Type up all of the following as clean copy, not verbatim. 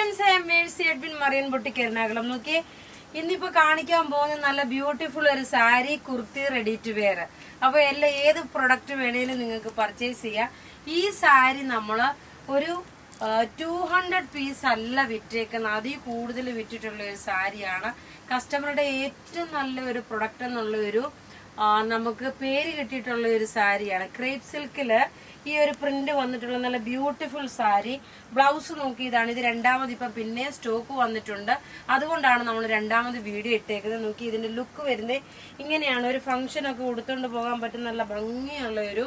Friends, I am Mercy admin Marian boutique Ernakulam. നോക്കിയേ, ഇന്നിപ്പോ കാണിക്കാൻ പോകുന്ന നല്ല ബ്യൂട്ടിഫുൾ ഒരു sari, kurti, ready to wear. അപ്പൊ എല്ലാം ഏത് പ്രൊഡക്റ്റ് വേണേലും നിങ്ങൾക്ക് പർച്ചേസ് ചെയ്യാം. ഈ സാരി നമ്മള് ഒരു 200 പീസ് അല്ല വിറ്റേക്കുന്നത്, അതിൽ കൂടുതൽ വിറ്റിട്ടുള്ള ഒരു സാരിയാണ്. കസ്റ്റമറുടെ ഏറ്റവും നല്ല ഒരു പ്രൊഡക്റ്റ് എന്നുള്ള ഒരു നമുക്ക് പേര് കിട്ടിയിട്ടുള്ള ഒരു സാരിയാണ്. ക്രേപ്പ് സിൽക്കില് ഈ ഒരു പ്രിന്റ് വന്നിട്ടുള്ള നല്ല ബ്യൂട്ടിഫുൾ സാരി. ബ്ലൗസ് നോക്കിയതാണ്. ഇത് രണ്ടാമത് ഇപ്പൊ പിന്നെ സ്റ്റോക്ക് വന്നിട്ടുണ്ട്, അതുകൊണ്ടാണ് നമ്മൾ രണ്ടാമത് വീഡിയോ ഇട്ടേക്കുന്നത്. നോക്കി, ഇതിന്റെ ലുക്ക് വരുന്നത് ഇങ്ങനെയാണ്. ഒരു ഫംഗ്ഷൻ ഒക്കെ ഉടുത്തോണ്ട് പോകാൻ പറ്റുന്ന നല്ല ഭംഗിയുള്ള ഒരു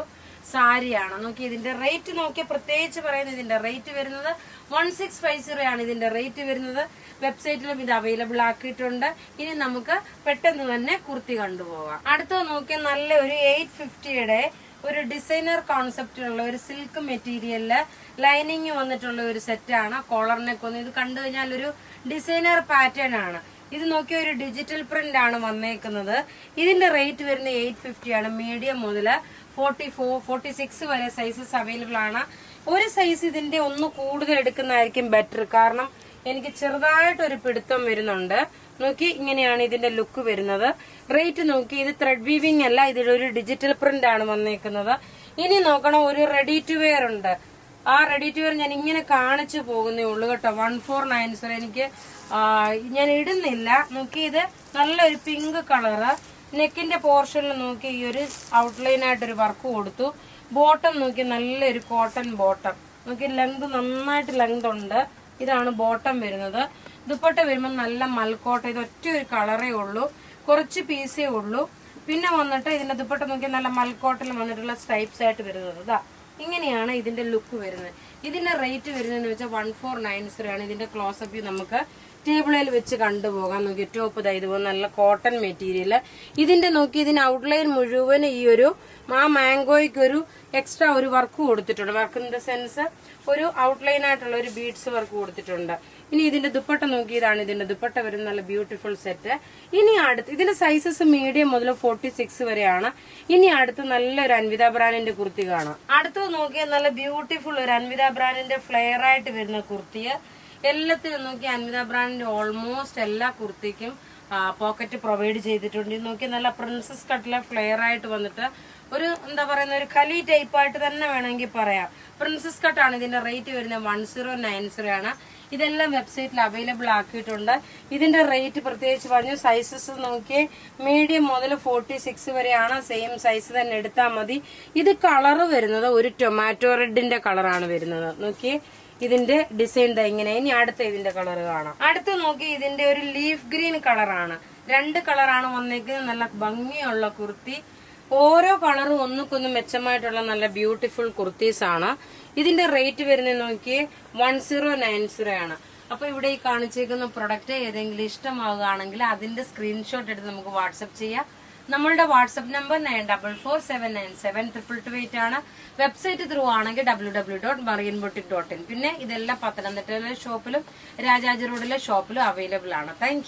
സാരിയാണ്. നോക്കി, ഇതിന്റെ റേറ്റ് നോക്കിയ പ്രത്യേകിച്ച് പറയുന്നത്, ഇതിന്റെ റേറ്റ് വരുന്നത് 1650 ആണ്. ഇതിന്റെ റേറ്റ് വരുന്നത്. വെബ്സൈറ്റിലും ഇത് അവൈലബിൾ ആക്കിയിട്ടുണ്ട്. ഇനി നമുക്ക് പെട്ടെന്ന് തന്നെ കുർത്തി കണ്ടുപോകാം. അടുത്തത് നോക്കിയാൽ നല്ല ഒരു 850യുടെ ഒരു ഡിസൈനർ കോൺസെപ്റ്റിലുള്ള ഒരു സിൽക്ക് മെറ്റീരിയലില് ലൈനിങ് വന്നിട്ടുള്ള ഒരു സെറ്റാണ്. കോളറിനൊക്കെ ഒന്ന് ഇത് കണ്ടു കഴിഞ്ഞാൽ ഒരു ഡിസൈനർ പാറ്റേൺ ആണ്. ഇത് നോക്കിയ ഒരു ഡിജിറ്റൽ പ്രിന്റ് ആണ് വന്നേക്കുന്നത്. ഇതിന്റെ റേറ്റ് വരുന്നത് 850 ആണ്. മീഡിയം മുതൽ 44, 46 വരെ സൈസസ് അവൈലബിൾ ആണ്. ഒരു സൈസ് ഇതിന്റെ ഒന്ന് കൂടുതൽ എടുക്കുന്നതായിരിക്കും ബെറ്റർ, കാരണം എനിക്ക് ചെറുതായിട്ടൊരു പിടുത്തം വരുന്നുണ്ട്. നോക്കി, ഇങ്ങനെയാണ് ഇതിന്റെ ലുക്ക് വരുന്നത്. റേറ്റ് നോക്കി, ഇത് ത്രെഡ് വീവിംഗ് അല്ല, ഇതിലൊരു ഡിജിറ്റൽ പ്രിന്റ് ആണ് വന്നേക്കുന്നത്. ഇനി നോക്കണം, ഒരു റെഡി ടു വെയർ ഉണ്ട്. ആ റെഡി ടു വെയർ ഞാൻ ഇങ്ങനെ കാണിച്ചു പോകുന്നേ ഉള്ളൂ കേട്ടോ. 1490 എനിക്ക് ഞാൻ ഇടുന്നില്ല. നോക്കി, ഇത് നല്ലൊരു പിങ്ക് കളറ്. നെക്കിന്റെ പോർഷനിൽ നോക്കി ഈ ഒരു ഔട്ട്ലൈൻ ആയിട്ടൊരു വർക്ക് കൊടുത്തു. ബോട്ടം നോക്കി, നല്ലൊരു കോട്ടൺ ബോട്ടം. നോക്കി, ലെങ്ത് നന്നായിട്ട് ലെങ്ത് ഉണ്ട്. ഇതാണ് ബോട്ടം വരുന്നത്. ദുപ്പട്ട വരുമ്പോൾ നല്ല മൽക്കോട്ട. ഇത് ഒറ്റ ഒരു കളറേ ഉള്ളൂ, കുറച്ച് പീസേ ഉള്ളൂ. പിന്നെ വന്നിട്ട് ഇതിന്റെ ദുപ്പട്ട നോക്കി നല്ല മൽക്കോട്ടിൽ വന്നിട്ടുള്ള സ്ട്രൈപ്സ് ആയിട്ട് വരുന്നത്. ഇതാ ഇങ്ങനെയാണ് ഇതിന്റെ ലുക്ക് വരുന്നത്. ഇതിന്റെ റേറ്റ് വരുന്നതെന്ന് വെച്ചാൽ 1490 ആണ്. ഇതിന്റെ ക്ലോസപ്പ് വ്യൂ നമുക്ക് ടേബിളിൽ വെച്ച് കണ്ടുപോകാം. നോക്കി, ടോപ്പ് ഇതുപോലെ നല്ല കോട്ടൺ മെറ്റീരിയല്. ഇതിന്റെ നോക്കി, ഇതിന് ഔട്ട്ലൈൻ മുഴുവൻ ഈ ഒരു മാംഗോയ്ക്ക് ഒരു എക്സ്ട്രാ ഒരു വർക്ക് കൊടുത്തിട്ടുണ്ട്. വർക്ക് ഇൻ ദ സെൻസ് ഒരു ഔട്ട്ലൈൻ ആയിട്ടുള്ള ഒരു ബീഡ്സ് വർക്ക് കൊടുത്തിട്ടുണ്ട്. ഇനി ഇതിന്റെ ദുപ്പട്ട നോക്കി, ഇതാണ് ഇതിന്റെ ദുപ്പട്ട വരുന്ന നല്ല ബ്യൂട്ടിഫുൾ സെറ്റ്. ഇനി അടുത്ത് ഇതിന്റെ സൈസസ് മീഡിയം മുതൽ 46 വരെയാണ്. ഇനി അടുത്ത് നല്ലൊരു അൻവിത ബ്രാൻഡിന്റെ കുർത്തി കാണാം. അടുത്തത് നോക്കിയാൽ നല്ല ബ്യൂട്ടിഫുൾ ഒരു അൻവിത ബ്രാൻഡിന്റെ ഫ്ലെയർ ആയിട്ട് വരുന്ന കുർത്തിയ. എല്ലാത്തിനും നോക്കി, അൻവിത ബ്രാൻഡിന്റെ ഓൾമോസ്റ്റ് എല്ലാ കുർത്തിക്കും പോക്കറ്റ് പ്രൊവൈഡ് ചെയ്തിട്ടുണ്ട്. ഇത് നോക്കി, നല്ല പ്രിൻസസ് കട്ടിലെ ഫ്ലെയർ ആയിട്ട് വന്നിട്ട് ഒരു എന്താ പറയുന്ന ഒരു കലി ടൈപ്പ് ആയിട്ട് തന്നെ വേണമെങ്കിൽ പറയാം. പ്രിൻസസ് കട്ടാണ്. ഇതിന്റെ റേറ്റ് വരുന്നത് 1090 ആണ്. ഇതെല്ലാം വെബ്സൈറ്റിൽ അവൈലബിൾ ആക്കിയിട്ടുണ്ട്. ഇതിന്റെ റേറ്റ് പ്രത്യേകിച്ച് പറഞ്ഞു. സൈസസ് നോക്കി, മീഡിയം മുതൽ 46 വരെയാണ്. സെയിം സൈസ് തന്നെ എടുത്താൽ മതി. ഇത് കളറ് വരുന്നത് ഒരു ടൊമാറ്റോ റെഡിന്റെ കളറാണ് വരുന്നത്. നോക്കി, ഇതിന്റെ ഡിസൈൻ ഇങ്ങനെ. ഇനി അടുത്ത ഇതിന്റെ കളർ കാണാം. അടുത്ത് നോക്കി, ഇതിന്റെ ഒരു ലീഫ് ഗ്രീൻ കളറാണ്. 2 കളറാണ് വന്നേക്കുന്നത്. നല്ല ഭംഗിയുള്ള കുർത്തി. ഓരോ കളറും ഒന്നുക്കൊന്നും മെച്ചമായിട്ടുള്ള നല്ല ബ്യൂട്ടിഫുൾ കുർത്തീസ് ആണ്. ഇതിന്റെ റേറ്റ് വരുന്നത് നോക്കി 1090 ആണ്. അപ്പൊ ഇവിടെ ഈ കാണിച്ചേക്കുന്ന പ്രൊഡക്റ്റ് ഏതെങ്കിലും ഇഷ്ടമാവുകയാണെങ്കിൽ അതിന്റെ സ്ക്രീൻഷോട്ട് എടുത്ത് നമുക്ക് വാട്സപ്പ് ചെയ്യാം. നമ്മളുടെ വാട്സപ്പ് നമ്പർ 9447972228 ആണ്. വെബ്സൈറ്റ് ത്രൂ ആണെങ്കിൽ www.marianboutique.in. പിന്നെ ഇതെല്ലാം പത്തനംതിട്ടയിലെ ഷോപ്പിലും രാജാജി റോഡിലെ ഷോപ്പിലും അവൈലബിൾ ആണ്. താങ്ക്